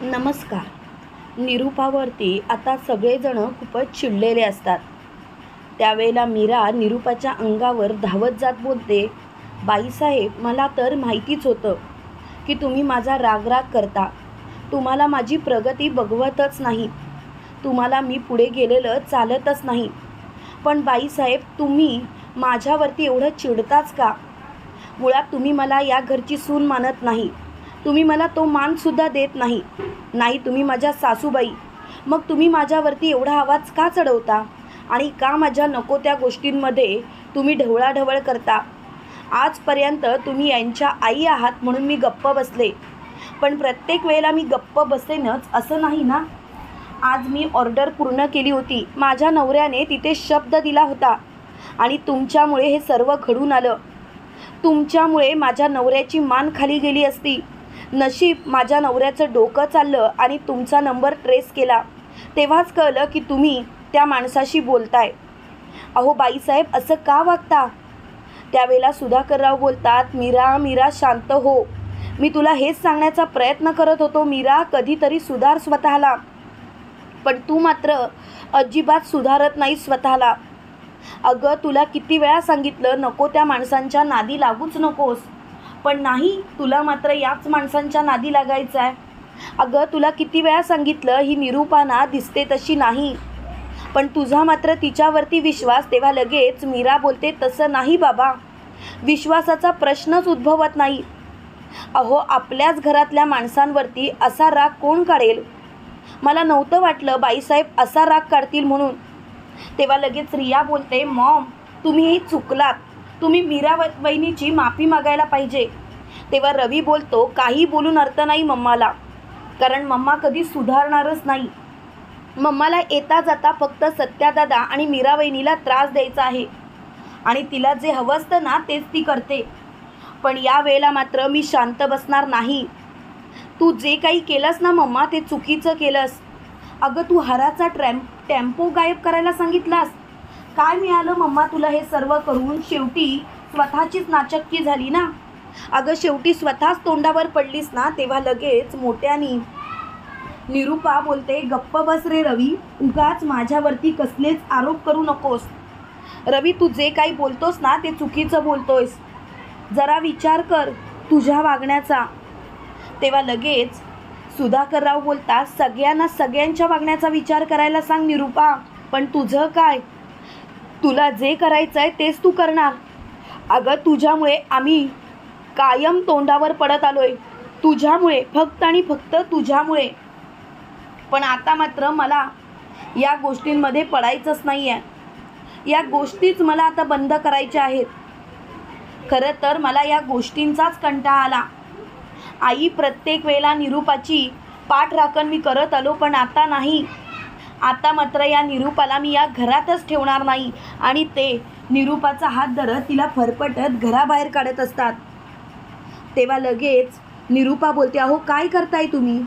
नमस्कार. निरूपावरती आता सगळेजण खूपच चिडलेले असतात. त्यावेळेला मीरा निरूपाच्या अंगावर धावत जात बोलते, बाईसाहेब, मला तर माहितीच होतं की तुम्ही माझा रागराग करता. तुम्हाला माझी प्रगती बघवतच नाही. तुम्हाला मी पुढे गेलेलं चालतच नाही. पण बाईसाहेब, तुम्ही माझ्यावरती एवढं चिडताच का? मुळात तुम्ही मला या घरची सून मानत नाही. तुम्ही मला तो मानसुद्धा देत नाही. नाही, तुम्ही माझ्या सासूबाई. मग तुम्ही माझ्यावरती एवढा आवाज का चढवता आणि का माझ्या नको त्या गोष्टींमध्ये तुम्ही ढवळाढवळ करता? आजपर्यंत तुम्ही यांच्या आई आहात म्हणून मी गप्प बसले. पण प्रत्येक वेळेला मी गप्प बसेनच असं नाही ना. आज मी ऑर्डर पूर्ण केली होती. माझ्या नवऱ्याने तिथे शब्द दिला होता आणि तुमच्यामुळे हे सर्व घडून आलं. तुमच्यामुळे माझ्या नवऱ्याची मान खाली गेली असती. नशीब माझ्या नवऱ्याचं डोकं चाललं आणि तुमचा नंबर ट्रेस केला. तेव्हाच कळलं की तुम्ही त्या माणसाशी बोलताय. अहो बाईसाहेब, असं का वागता? त्यावेळेला सुधाकरराव बोलतात, मीरा मीरा शांत हो. मी तुला हेच सांगण्याचा प्रयत्न करत होतो, मीरा कधीतरी सुधार स्वतःला. पण तू मात्र अजिबात सुधारत नाही स्वतःला. अगं, तुला किती वेळा सांगितलं नको त्या माणसांच्या नादी लागूच नकोस. पण नाही, तुला मात्र याच माणसांच्या नादी लागायचं आहे. अगं, तुला किती वेळा सांगितलं ही निरूपाना दिसते तशी नाही. पण तुझा मात्र तिच्यावरती विश्वास. तेव्हा लगेच मीरा बोलते, तसं नाही बाबा, विश्वासाचा प्रश्नच उद्भवत नाही. अहो, आपल्याच घरातल्या माणसांवरती असा राग कोण काढेल? मला नव्हतं वाटलं बाईसाहेब असा राग काढतील म्हणून. तेव्हा लगेच रिया बोलते, मॉम, तुम्हीही चुकलात. तुम्ही मीरा वहिनीची माफी मागायला पाहिजे. तेव्हा रवी बोलतो, काही बोलून अर्थ नाही मम्माला, कारण मम्मा कधी सुधारणारच नाही. मम्माला येता जाता फक्त सत्यादादा आणि मीरा वहिनीला त्रास द्यायचा आहे आणि तिला जे हवं असतं ना तेच ती करते. पण या वेळेला मात्र मी शांत बसणार नाही. तू जे काही केलंस ना मम्मा, ते चुकीचं केलंस. अगं, तू हराचा टेम्पो गायब करायला सांगितलास. काय मिळालं मम्मा तुला हे सर्व करून? शेवटी स्वतःचीच नाचक्की झाली ना. अगं, शेवटी स्वतःच तोंडावर पडलीस ना. तेव्हा लगेच मोठ्यानी निरूपा बोलते, गप्प बस रे रवी, उगाच माझ्यावरती कसलेच आरोप करू नकोस. रवी, तू जे काही बोलतोस ना ते चुकीचं बोलतोयस. जरा विचार कर तुझ्या वागण्याचा. तेव्हा लगेच सुधाकरराव बोलतात, सगळ्यांच्या वागण्याचा विचार करायला सांग निरूपा. पण तुझं काय? तुला जे करायचं आहे तेच तू करणार. अगं, तुझ्यामुळे आम्ही कायम तोंडावर पडत आलोय. तुझ्यामुळे, फक्त आणि फक्त तुझ्यामुळे. पण आता मात्र मला या गोष्टींमध्ये पडायचंच नाही आहे. या गोष्टीच मला आता बंद करायच्या आहेत. खरं तर मला या गोष्टींचाच कंटाळा आला. आई, प्रत्येक वेळेला निरूपाची पाठराखण मी करत आलो, पण आता नाही. आता मात्र या निरूपाला मी या घरातच ठेवणार नाही. आणि ते निरूपाचा हात धरत तिला फरफटत घराबाहेर काढत असतात. तेव्हा लगेच निरूपा बोलते, अहो काय करताय तुम्ही?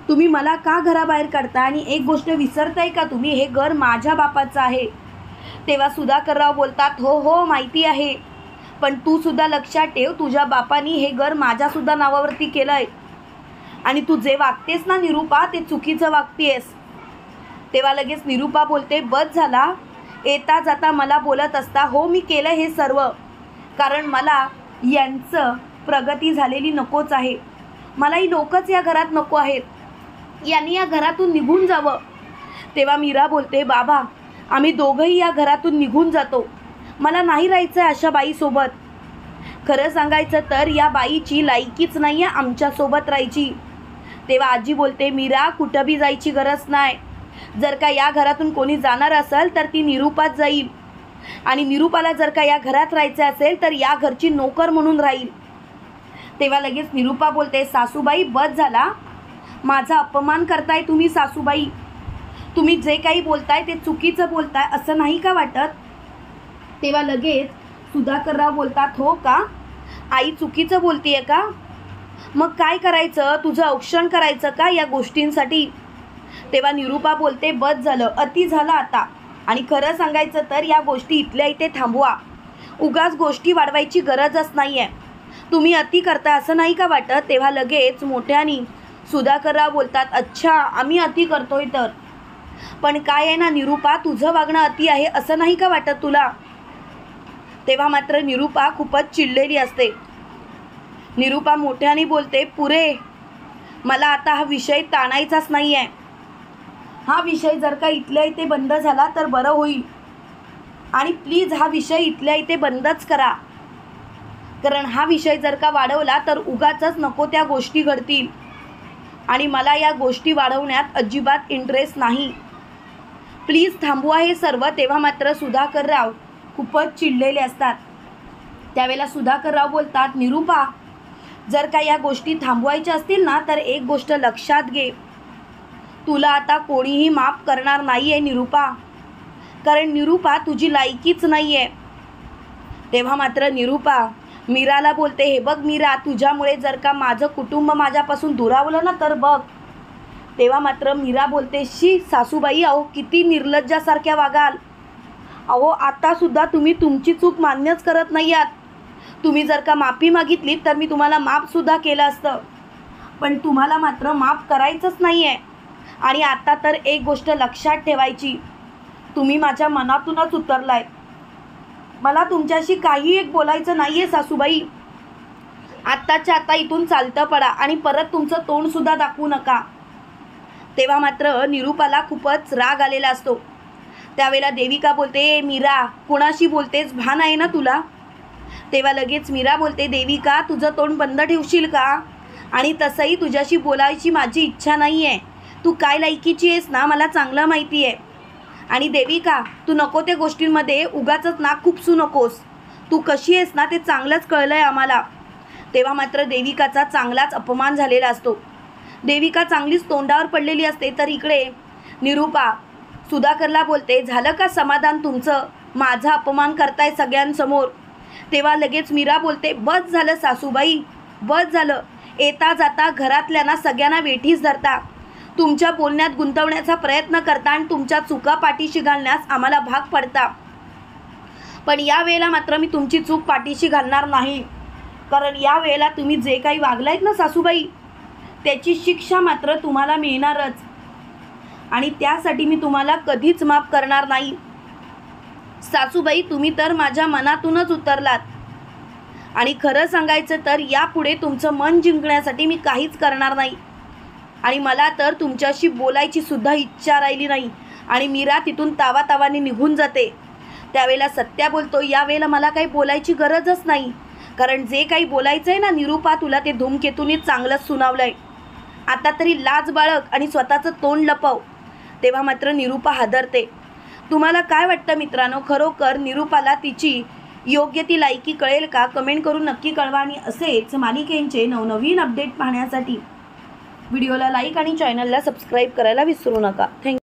तुम्ही मला का घराबाहेर काढता? आणि एक गोष्ट विसरताय का तुम्ही, हे घर माझ्या बापाचं आहे. तेव्हा सुधाकरराव बोलतात, हो हो माहिती आहे, पण तू सुद्धा लक्षात ठेव, तुझ्या बापानी हे घर माझ्यासुद्धा नावावरती केलं आहे. आणि तू जे वागतेस ना निरूपा, ते चुकीचं वागतेस. तेव्हा लगेच निरूपा बोलते, बस झाला, येता जाता मला बोलत असता. हो, मी केलं हे सर्व कारण मला यांचं प्रगती झालेली नकोच आहे. मला ही लोकच या घरात नको आहेत. यांनी या घरातून निघून जावं. तेव्हा मीरा बोलते, बाबा, आम्ही दोघंही या घरातून निघून जातो. मला नाही राहायचं आहे अशा बाईसोबत. खरं सांगायचं तर या बाईची लायकीच नाही आहे आमच्यासोबत राहायची. तेव्हा आजी बोलते, मीरा, कुठं बी जायची गरज नाही. जर का या घरातून कोणी जाणार असेल तर ती निरूपाच जाईल. आणि निरूपाला जर का या घरात राहायचं असेल तर या घरची नोकर म्हणून राहील. तेव्हा लगेच निरूपा बोलते, सासूबाई, बस झाला, माझा अपमान करताय तुम्ही. सासूबाई, तुम्ही जे काही बोलताय ते चुकीचं बोलताय, असं नाही का वाटत? तेव्हा लगेच सुधाकरराव बोलतात, हो का आई, चुकीचं बोलतीये का? मग काय करायचं? तुझं औक्षण करायचं का या गोष्टींसाठी? तेव्हा निरूपा बोलते, बस झालं, अति झालं आता. आणि खरं सांगायचं तर या गोष्टी इथल्या इथे थांबवा. उगाच गोष्टी वाढवायची गरजच नाही आहे. तुम्ही अति करता असं नाही का वाटत? तेव्हा लगेच मोठ्यानी सुधाकरराव बोलतात, अच्छा आम्ही अति करतोय तर. पण काय आहे ना निरूपा, तुझं वागणं अति आहे असं नाही का वाटत तुला? तेव्हा मात्र निरूपा खूपच चिडलेली असते. निरूपा मोठ्याने बोलते, पुरे, मला आता हा विषय ताणायचाच नाही आहे. हा विषय जर का इथल्या इथे बंद झाला तर बरं होईल. आणि प्लीज हा विषय इथल्या इथे बंदच करा. कारण हा विषय जर का वाढवला तर उगाचच नको त्या गोष्टी घडतील. आणि मला या गोष्टी वाढवण्यात अजिबात इंटरेस्ट नाही. प्लीज थांबवा हे सर्व. तेव्हा मात्र सुधाकरराव खूपच चिडलेले असतात. त्यावेळेला सुधाकरराव बोलतात, निरूपा, जर का या गोष्टी थांबवायच्या असतील ना तर एक गोष्ट लक्षात घे, तुला आता कोणीही माफ करणार नाही आहे निरूपा. कारण निरूपा तुझी लायकीच नाही आहे. तेव्हा मात्र निरूपा मीराला बोलते, हे बघ मीरा, तुझ्यामुळे जर का माझं कुटुंब माझ्यापासून दुरावलं ना तर बघ. तेव्हा मात्र मीरा बोलते, शी सासूबाई, अहो किती निर्लज्जासारख्या वागाल. अहो आतासुद्धा तुम्ही तुमची चूक मान्यच करत नाही आहात. तुम्ही जर का माफी मागितली तर मी तुम्हाला माफसुद्धा केलं असतं. पण तुम्हाला मात्र माफ करायचंच नाही आहे. आणि आता तर एक गोष्ट लक्षात ठेवायची, तुम्ही माझ्या मनातूनच उतरलाय. मला तुमच्याशी काही एक बोलायचं नाही आहे सासूबाई. आत्ताच्या आता इथून चालतं पडा आणि परत तुमचं तोंडसुद्धा दाखवू नका. तेव्हा मात्र निरूपाला खूपच राग आलेला असतो. त्यावेळेला देविका बोलते, मीरा, कोणाशी बोलतेस, भान आहे ना तुला? तेव्हा लगेच मीरा बोलते, देविका, तुझं तोंड बंद ठेवशील का? आणि तसंही तुझ्याशी बोलायची माझी इच्छा नाही आहे. तू काय लायकीची आहेस ना मला चांगलं माहिती आहे. आणि देविका, तू नको त्या गोष्टींमध्ये उगाचच नाक खुपसू नकोस. तू कशी आहेस ना ते चांगलंच कळलं आहे आम्हाला. तेव्हा मात्र देविकाचा चांगलाच अपमान झालेला असतो. देविका चांगलीच तोंडावर पडलेली असते. तर इकडे निरूपा सुधाकरला बोलते, झालं का समाधान तुमचं? माझा अपमान करताय सगळ्यांसमोर. तेव्हा लगेच मीरा बोलते, बस झालं सासूबाई, बस झालं. येता जाता घरातल्यांना सगळ्यांना वेठीस धरता. तुमच्या बोलण्यात गुंतवण्याचा प्रयत्न करता आणि तुमच्या चुका पाठीशी घालण्यास आम्हाला भाग पडता. पण या वेळेला मात्र मी तुमची चूक पाठीशी घालणार नाही. कारण या वेळेला तुम्ही जे काही वागलायत ना सासूबाई, त्याची शिक्षा मात्र तुम्हाला मिळणारच. आणि त्यासाठी मी तुम्हाला कधीच माफ करणार नाही. सासूबाई, तुम्ही तर माझ्या मनातूनच उतरलात. आणि खरं सांगायचं तर यापुढे तुमचं मन जिंकण्यासाठी मी काहीच करणार नाही. आणि मला तर तुमच्याशी बोलायची सुद्धा इच्छा राहिली नाही. आणि मीरा तिथून तावातावाने निघून जाते. त्यावेळेला सत्या बोलतो, यावेळेला मला काही बोलायची गरजच नाही. कारण जे काही बोलायचं आहे ना निरूपा, तुला ते धूमकेतूनीच चांगलंच सुनावलं आहे. आता तरी लाज बाळग आणि स्वतःचं तोंड लपव. तेव्हा मात्र निरूपा हादरते. तुम्हाला काय वाटतं मित्रांनो, खरोखर निरूपाला तिची योग्य ती लायकी कळेल का? कमेंट करून नक्की कळवा. आणि असेच मालिकेंचे नवनवीन अपडेट पाहण्यासाठी व्हिडिओला लाईक आणि चॅनलला सबस्क्राईब करायला विसरू नका. थँक्यू.